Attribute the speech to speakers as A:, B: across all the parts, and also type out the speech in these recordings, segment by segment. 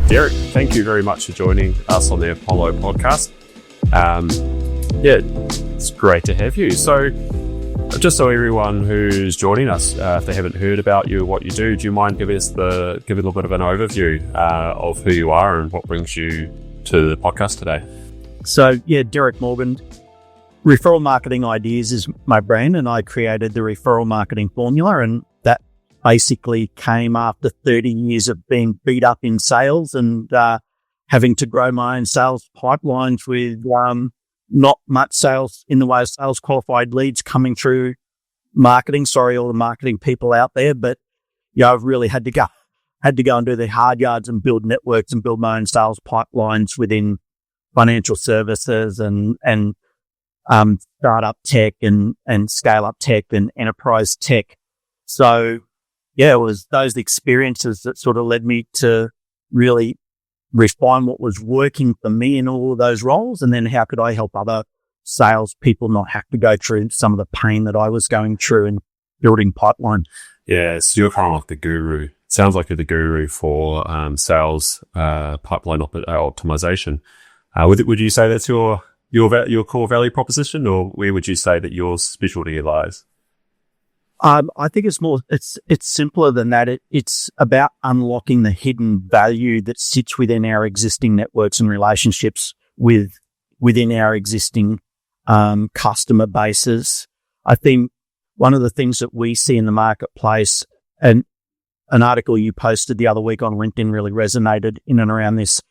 A: Derek, thank you very much for joining us on the Opollo Podcast. It's great to have you. So, just so everyone who's joining us, if they haven't heard about you or what you do you mind giving us a little bit of an overview of who you are and what brings you to the podcast today?
B: So, Derek Morgan. Referral Marketing Ideas is my brand, and I created the Referral Marketing Formula, and that basically came after 30 years of being beat up in sales and having to grow my own sales pipelines with not much sales in the way of sales qualified leads coming through marketing. Sorry, all the marketing people out there, but I've really had to go and do the hard yards and build networks and build my own sales pipelines within financial services and startup tech and scale up tech and enterprise tech. So it was those experiences that sort of led me to really refine what was working for me in all of those roles, and then how could I help other salespeople not have to go through some of the pain that I was going through in building pipeline.
A: Yeah, so you're kind of like the guru. Sounds like you're the guru for sales pipeline optimization. Would you say that's your core value proposition, or where would you say that your specialty lies?
B: I think it's simpler than that. It's about unlocking the hidden value that sits within our existing networks and relationships within our existing customer bases. I think one of the things that we see in the marketplace, and an article you posted the other week on LinkedIn really resonated in and around this.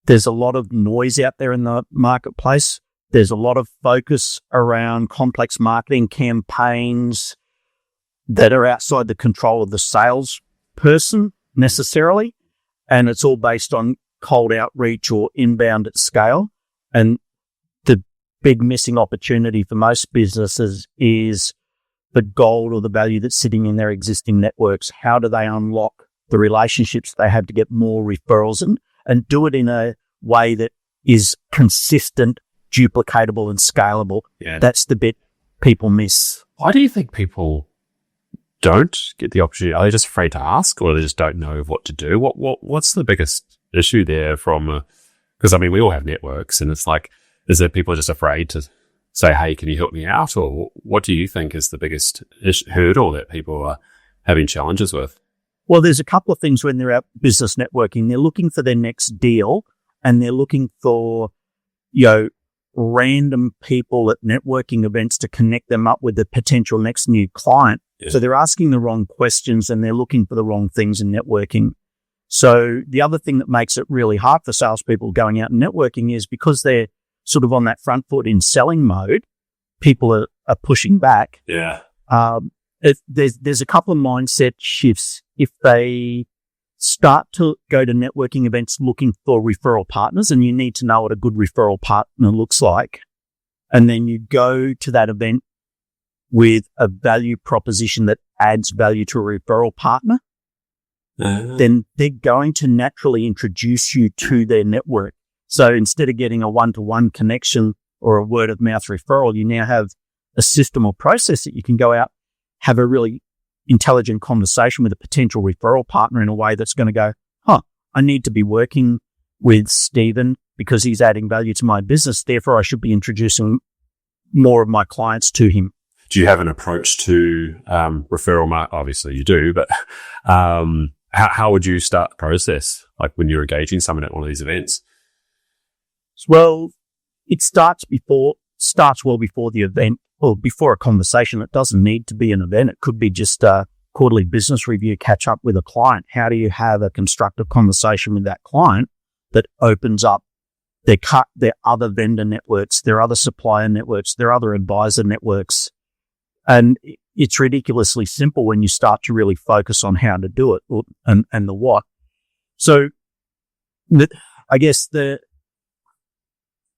B: There's a lot of noise out there in the marketplace. There's a lot of focus around complex marketing campaigns that are outside the control of the salesperson necessarily. And it's all based on cold outreach or inbound at scale. And the big missing opportunity for most businesses is the gold or the value that's sitting in their existing networks. How do they unlock the relationships they have to get more referrals and do it in a way that is consistent, duplicatable, and scalable?
A: Yeah.
B: That's the bit people miss.
A: Why do you think people don't get the opportunity? Are they just afraid to ask, or they just don't know what to do? What's the biggest issue there because we all have networks, and it's like, is it people just afraid to say, hey, can you help me out? Or what do you think is the biggest hurdle that people are having challenges with?
B: Well, there's a couple of things when they're out business networking. They're looking for their next deal, and they're looking for, random people at networking events to connect them up with the potential next new client. Yeah. So they're asking the wrong questions and they're looking for the wrong things in networking. So the other thing that makes it really hard for salespeople going out and networking is because they're sort of on that front foot in selling mode, people are pushing back.
A: Yeah.
B: There's a couple of mindset shifts. If they start to go to networking events looking for referral partners, and you need to know what a good referral partner looks like, and then you go to that event with a value proposition that adds value to a referral partner, then they're going to naturally introduce you to their network. So instead of getting a one-to-one connection or a word-of-mouth referral, you now have a system or process that you can go out, have a really intelligent conversation with a potential referral partner in a way that's going to go, I need to be working with Stephen because he's adding value to my business. Therefore, I should be introducing more of my clients to him.
A: Do you have an approach to referral marketing? Obviously you do, but how would you start the process, like when you're engaging someone at one of these events?
B: Well, it starts well before the event, or before a conversation. It doesn't need to be an event. It could be just a quarterly business review, catch up with a client. How do you have a constructive conversation with that client that opens up their other vendor networks, their other supplier networks, their other advisor networks? And it's ridiculously simple when you start to really focus on how to do it and the what. So I guess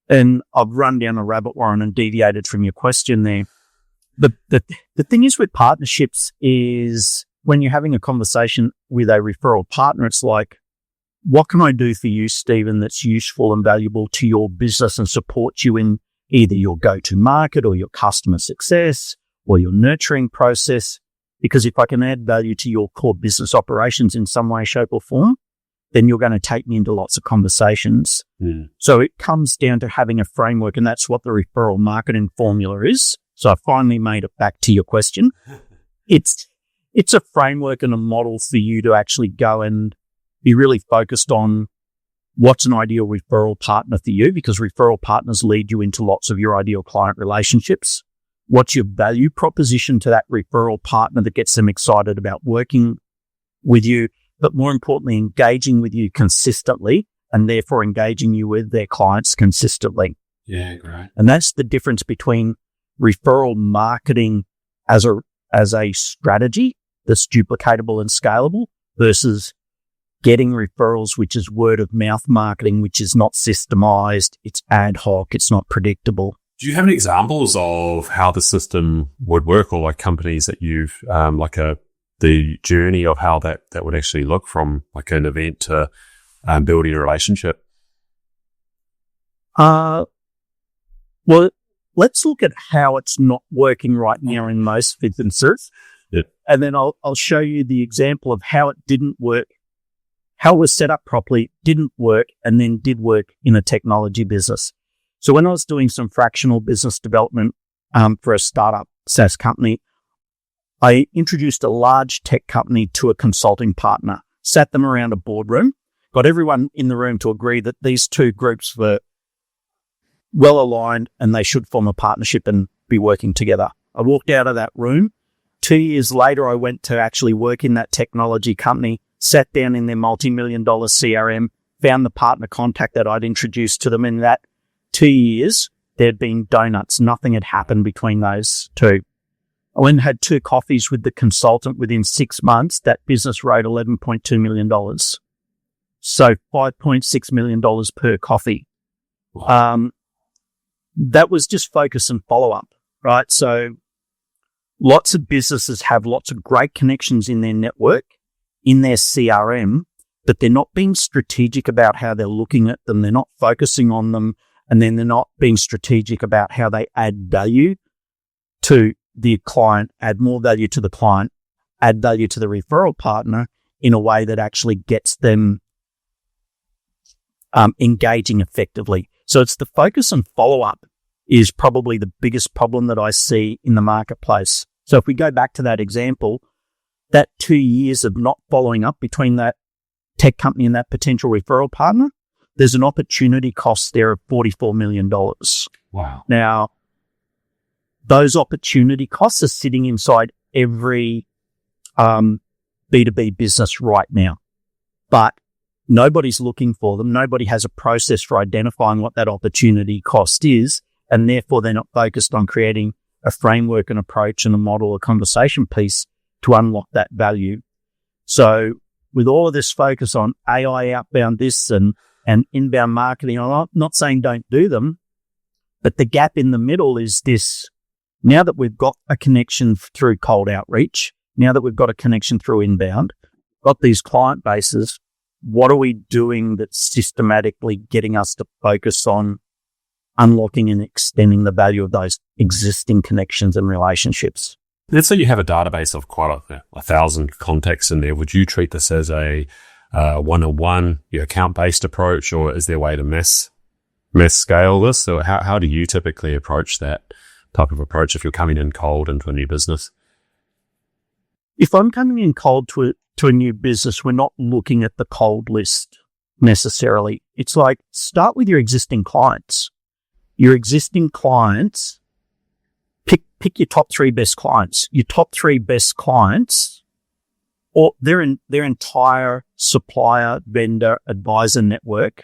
B: and I've run down a rabbit warren and deviated from your question there. The thing is with partnerships is when you're having a conversation with a referral partner, it's like, what can I do for you, Stephen, that's useful and valuable to your business and supports you in either your go-to market or your customer success or your nurturing process? Because if I can add value to your core business operations in some way, shape or form, then you're going to take me into lots of conversations. So it comes down to having a framework, and that's what the referral marketing formula is. So I finally made it back to your question. It's a framework and a model for you to actually go and be really focused on what's an ideal referral partner for you, because referral partners lead you into lots of your ideal client relationships. What's your value proposition to that referral partner that gets them excited about working with you, but more importantly, engaging with you consistently, and therefore engaging you with their clients consistently.
A: Yeah, great.
B: And that's the difference between referral marketing as a strategy that's duplicatable and scalable versus getting referrals, which is word of mouth marketing, which is not systemized, it's ad hoc, it's not predictable.
A: Do you have any examples of how the system would work, or like companies that you've, the journey of how that would actually look from like an event to building a relationship?
B: Well, let's look at how it's not working right now in most businesses.
A: Yep.
B: And then I'll show you the example of how it didn't work, how it was set up properly, didn't work, and then did work in a technology business. So when I was doing some fractional business development for a startup SaaS company, I introduced a large tech company to a consulting partner, sat them around a boardroom, got everyone in the room to agree that these two groups were well aligned and they should form a partnership and be working together. I walked out of that room. 2 years later, I went to actually work in that technology company, sat down in their multi-million-dollar CRM, found the partner contact that I'd introduced to them. In that 2 years, there'd been donuts. Nothing had happened between those two. I went and had 2 coffees with the consultant. Within 6 months, that business wrote $11.2 million. So $5.6 million per coffee. That was just focus and follow-up, right? So lots of businesses have lots of great connections in their network, in their CRM, but they're not being strategic about how they're looking at them. They're not focusing on them, and then they're not being strategic about how they add value to the client, add more value to the client, add value to the referral partner in a way that actually gets them engaging effectively. So it's the focus and follow-up is probably the biggest problem that I see in the marketplace. So if we go back to that example, that 2 years of not following up between that tech company and that potential referral partner, there's an opportunity cost there of $44 million.
A: Wow.
B: Now, those opportunity costs are sitting inside every B2B business right now, but nobody's looking for them. Nobody has a process for identifying what that opportunity cost is, and therefore they're not focused on creating a framework, an approach, and a model, a conversation piece to unlock that value. So with all of this focus on AI outbound this and inbound marketing, I'm not saying don't do them, but the gap in the middle is this. Now that we've got a connection through cold outreach, now that we've got a connection through inbound, got these client bases, what are we doing that's systematically getting us to focus on unlocking and extending the value of those existing connections and relationships?
A: Let's say you have a database of quite 1,000 contacts in there. Would you treat this as a one-on-one, account-based approach, or is there a way to mass scale this? Or how do you typically approach that type of approach if you're coming in cold into a new business?
B: If I'm coming in cold to a new business, we're not looking at the cold list necessarily. It's like, start with your existing clients. Your existing clients, pick your top 3 best clients. Your top 3 best clients, or their entire supplier, vendor, advisor network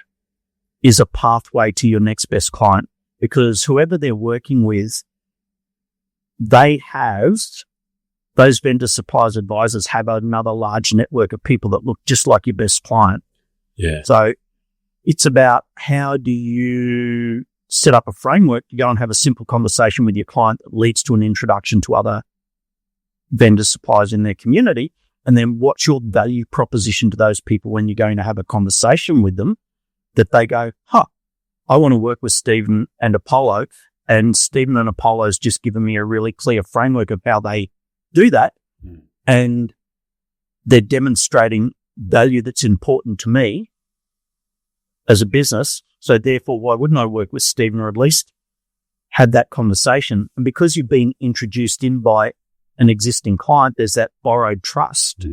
B: is a pathway to your next best client, because whoever they're working with, they have, those vendor suppliers, advisors have another large network of people that look just like your best client.
A: Yeah.
B: So it's about how do you set up a framework to go and have a simple conversation with your client that leads to an introduction to other vendor suppliers in their community. And then what's your value proposition to those people when you're going to have a conversation with them that they go, I want to work with Stephen and Opollo, and Stephen and Apollo's just given me a really clear framework of how they do that. And they're demonstrating value that's important to me as a business. So therefore, why wouldn't I work with Stephen, or at least have that conversation? And because you've been introduced in by an existing client, there's that borrowed trust.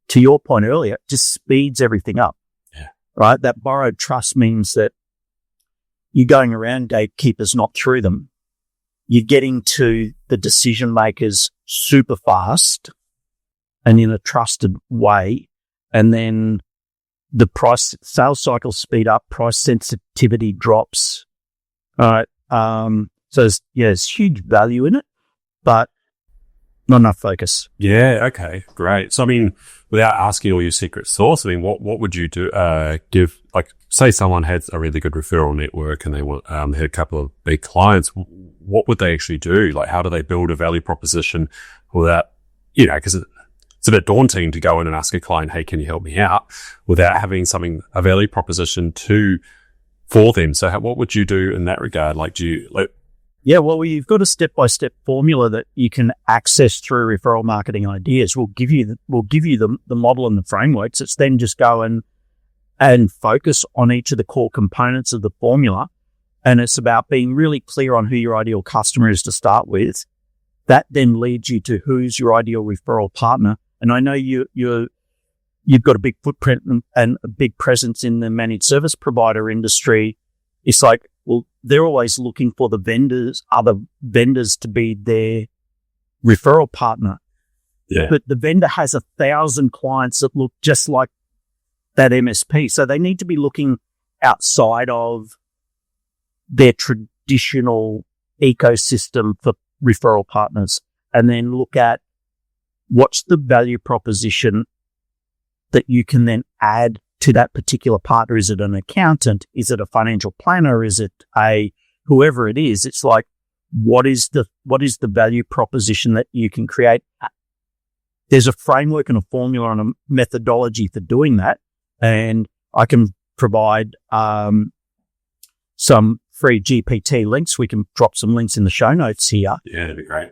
B: To your point earlier, it just speeds everything up.
A: Yeah.
B: Right? That borrowed trust means that you're going around gatekeepers, not through them. You're getting to the decision makers super fast and in a trusted way. And then the sales cycles speed up, price sensitivity drops. All right. So there's huge value in it, but not enough focus.
A: Yeah. Okay. Great. So, I mean, without asking all your secret sauce, I mean, what would you do, give, like, say someone had a really good referral network and they had a couple of big clients, what would they actually do? Like, how do they build a value proposition without, because it's a bit daunting to go in and ask a client, hey, can you help me out, without having a value proposition for them. So what would you do in that regard? Like,
B: Yeah, well, you've got a step-by-step formula that you can access through Referral Marketing Ideas. We'll give you the model and the frameworks. It's then just go and focus on each of the core components of the formula. And it's about being really clear on who your ideal customer is to start with. That then leads you to who's your ideal referral partner. And I know you've got a big footprint and a big presence in the managed service provider industry. It's like, well, they're always looking for other vendors to be their referral partner.
A: Yeah.
B: But the vendor has 1,000 clients that look just like that MSP. So they need to be looking outside of their traditional ecosystem for referral partners, and then look at what's the value proposition that you can then add to that particular partner. Is it an accountant? Is it a financial planner? Is it whoever it is? It's like, what is the value proposition that you can create? There's a framework and a formula and a methodology for doing that. And I can provide some free GPT links. We can drop some links in the show notes here.
A: Yeah, that'd be great.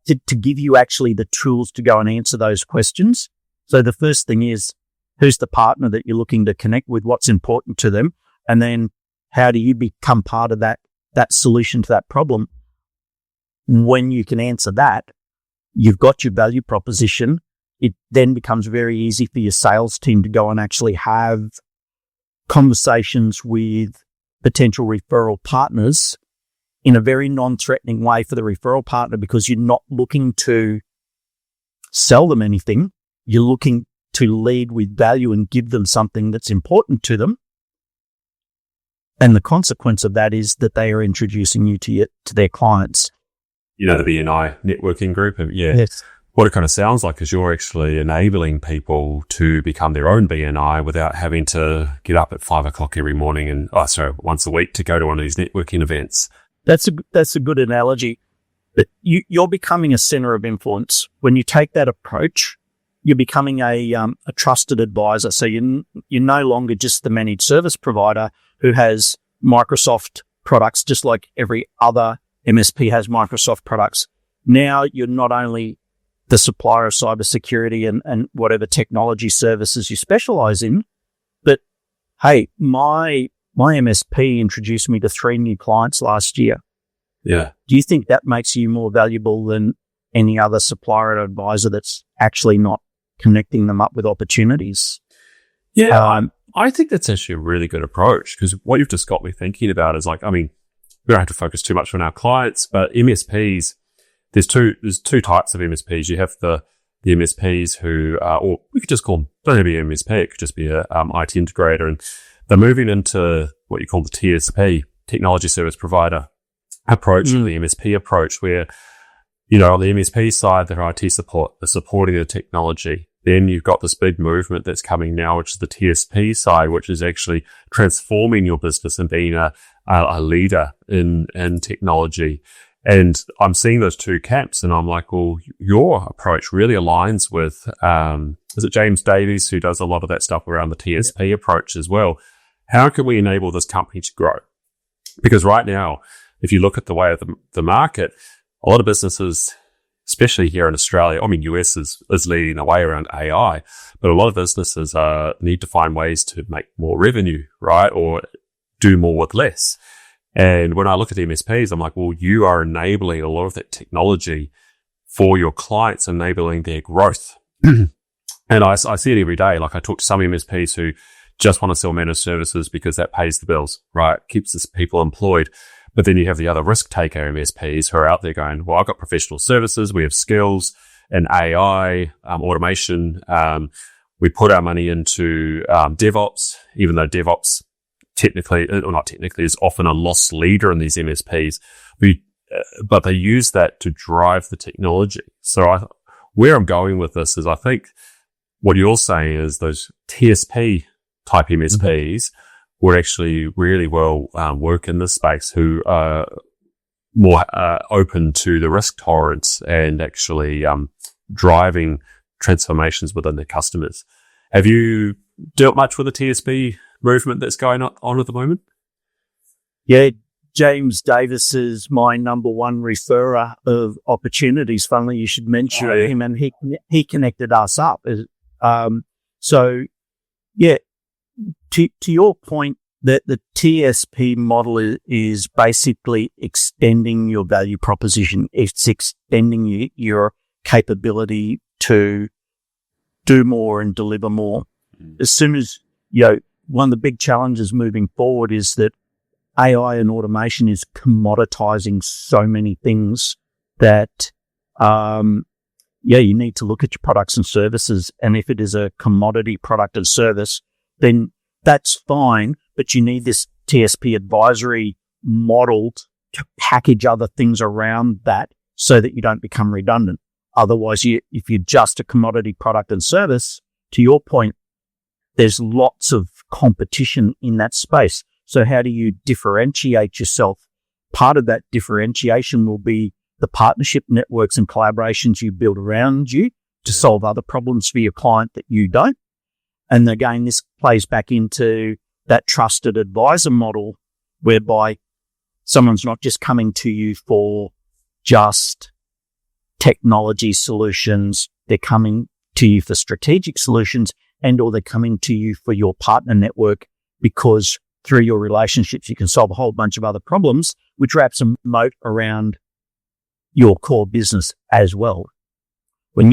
B: To give you actually the tools to go and answer those questions. So the first thing is, who's the partner that you're looking to connect with? What's important to them? And then how do you become part of that solution to that problem? When you can answer that, you've got your value proposition. It then becomes very easy for your sales team to go and actually have conversations with potential referral partners in a very non-threatening way for the referral partner, because you're not looking to sell them anything. You're looking to lead with value and give them something that's important to them. And the consequence of that is that they are introducing you to their clients.
A: The BNI networking group. Yeah.
B: Yes.
A: What it kind of sounds like is you're actually enabling people to become their own BNI without having to get up at 5 o'clock every morning once a week to go to one of these networking events.
B: That's a good analogy. But you're becoming a center of influence. When you take that approach, you're becoming a trusted advisor. So you're no longer just the managed service provider who has Microsoft products, just like every other MSP has Microsoft products. Now you're not only the supplier of cybersecurity and whatever technology services you specialize in, but hey, my MSP introduced me to 3 new clients last year.
A: Yeah.
B: Do you think that makes you more valuable than any other supplier or advisor that's actually not connecting them up with opportunities?
A: Yeah, I think that's actually a really good approach, because what you've just got me thinking about is like, I mean, we don't have to focus too much on our clients, but MSPs, there's two types of MSPs. You have the MSPs who are, or we could just call them, don't have to be an MSP, it could just be a IT integrator, and they're moving into what you call the TSP, technology service provider approach, or the MSP approach, where, on the MSP side, their IT support, they're supporting the technology. Then you've got this big movement that's coming now, which is the TSP side, which is actually transforming your business and being a leader in technology. And I'm seeing those two camps, and I'm like, well, your approach really aligns with, is it James Davies, who does a lot of that stuff around the TSP approach as well? How can we enable this company to grow? Because right now, if you look at the way of the market, a lot of businesses especially here in Australia. I mean, US is leading the way around AI, but a lot of businesses need to find ways to make more revenue, right? Or do more with less. And when I look at MSPs, I'm like, well, you are enabling a lot of that technology for your clients, enabling their growth. And I see it every day. Like I talk to some MSPs who just want to sell managed services because that pays the bills, right? Keeps its people employed. But then you have the other risk taker MSPs who are out there going, well, I've got professional services. We have skills in AI, automation. We put our money into DevOps, even though DevOps is often a loss leader in these MSPs. But they use that to drive the technology. So where I'm going with this is I think what you're saying is those TSP type MSPs would actually really well work in this space, who are more open to the risk tolerance and actually driving transformations within their customers. Have you dealt much with the TSP movement that's going on at the moment?
B: Yeah, James Davis is my number one referrer of opportunities. Funnily, you should mention him, and he connected us up. So, yeah, to your point, that the TSP model is basically extending your value proposition. It's extending your capability to do more and deliver more. As soon as, one of the big challenges moving forward is that AI and automation is commoditizing so many things that, you need to look at your products and services. And if it is a commodity product and service, then that's fine, but you need this TSP advisory model to package other things around that so that you don't become redundant. Otherwise, if you're just a commodity product and service, to your point, there's lots of competition in that space. So how do you differentiate yourself? Part of that differentiation will be the partnership networks and collaborations you build around you to solve other problems for your client that you don't. And again, this plays back into that trusted advisor model, whereby someone's not just coming to you for just technology solutions. They're coming to you for strategic solutions, or they're coming to you for your partner network, because through your relationships, you can solve a whole bunch of other problems, which wraps a moat around your core business as well. When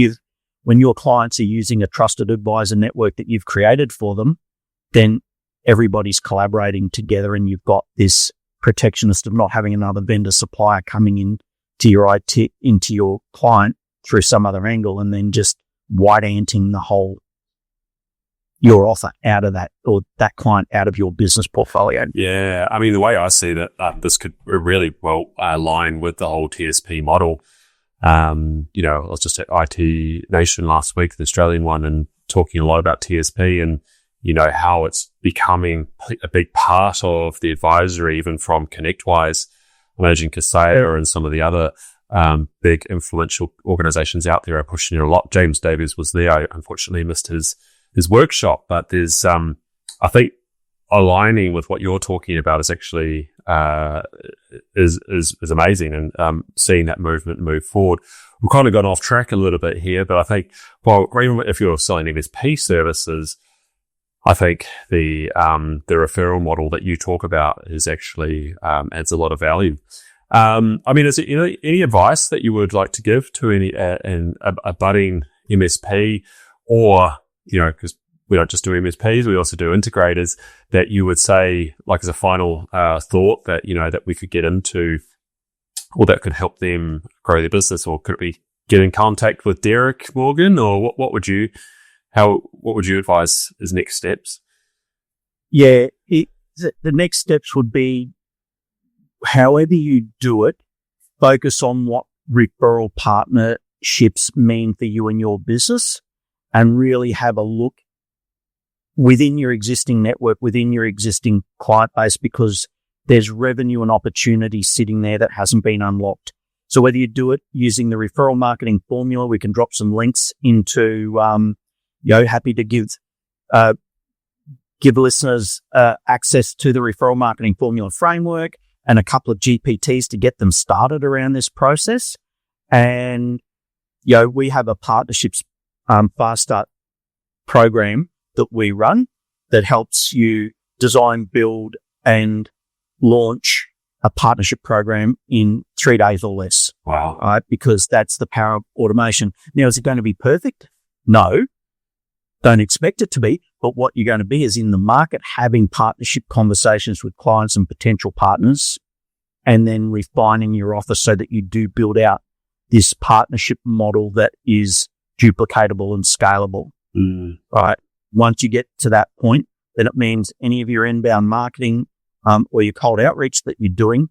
B: your clients are using a trusted advisor network that you've created for them, then everybody's collaborating together, and you've got this protectionist of not having another vendor supplier coming in to your IT, into your client through some other angle, and then just white-anting your offer out of that, or that client out of your business portfolio.
A: Yeah. I mean, the way I see that, this could really well align with the whole TSP model. I was just at IT Nation last week, the Australian one, and talking a lot about TSP and, how it's becoming a big part of the advisory, even from ConnectWise. I imagine Kaseya and some of the other big influential organizations out there are pushing it a lot. James Davies was there. I unfortunately missed his workshop, but there's, I think aligning with what you're talking about is actually, is amazing, and, seeing that movement move forward. We've kind of gone off track a little bit here, but I think, even if you're selling MSP services, I think the referral model that you talk about is actually, adds a lot of value. Is there any advice that you would like to give to a budding MSP, or, because we don't just do MSPs, we also do integrators, that you would say, like, as a final thought, that, that we could get into, or that could help them grow their business? Or could we get in contact with Derek Morgan, or what would you advise as next steps?
B: Yeah, the next steps would be, however you do it, focus on what referral partnerships mean for you and your business, and really have a look within your existing network, within your existing client base, because there's revenue and opportunity sitting there that hasn't been unlocked. So whether you do it using the Referral Marketing Formula, we can drop some links into, happy to give listeners access to the Referral Marketing Formula framework and a couple of GPTs to get them started around this process. And we have a partnerships fast start program that we run that helps you design, build, and launch a partnership program in 3 days or less.
A: Wow.
B: Right? Because that's the power of automation. Now, is it going to be perfect? No. Don't expect it to be. But what you're going to be is in the market having partnership conversations with clients and potential partners, and then refining your offer so that you do build out this partnership model that is duplicatable and scalable. Right? Once you get to that point, then it means any of your inbound marketing or your cold outreach that you're doing,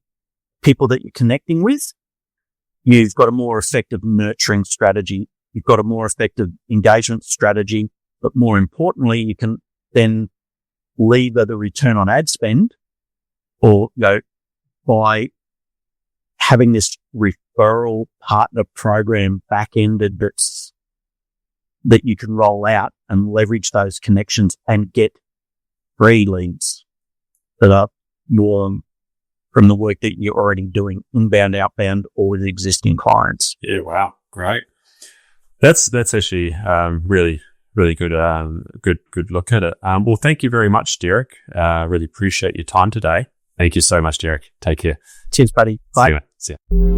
B: people that you're connecting with, you've got a more effective nurturing strategy. You've got a more effective engagement strategy. But more importantly, you can then lever the return on ad spend or by having this referral partner program back-ended that you can roll out and leverage those connections and get free leads that are more from the work that you're already doing, inbound, outbound, or with existing clients.
A: Yeah, wow, great. That's actually really good. Good look at it. Well, thank you very much, Derek. Really appreciate your time today. Thank you so much, Derek. Take care.
B: Cheers, buddy. Bye.
A: See you.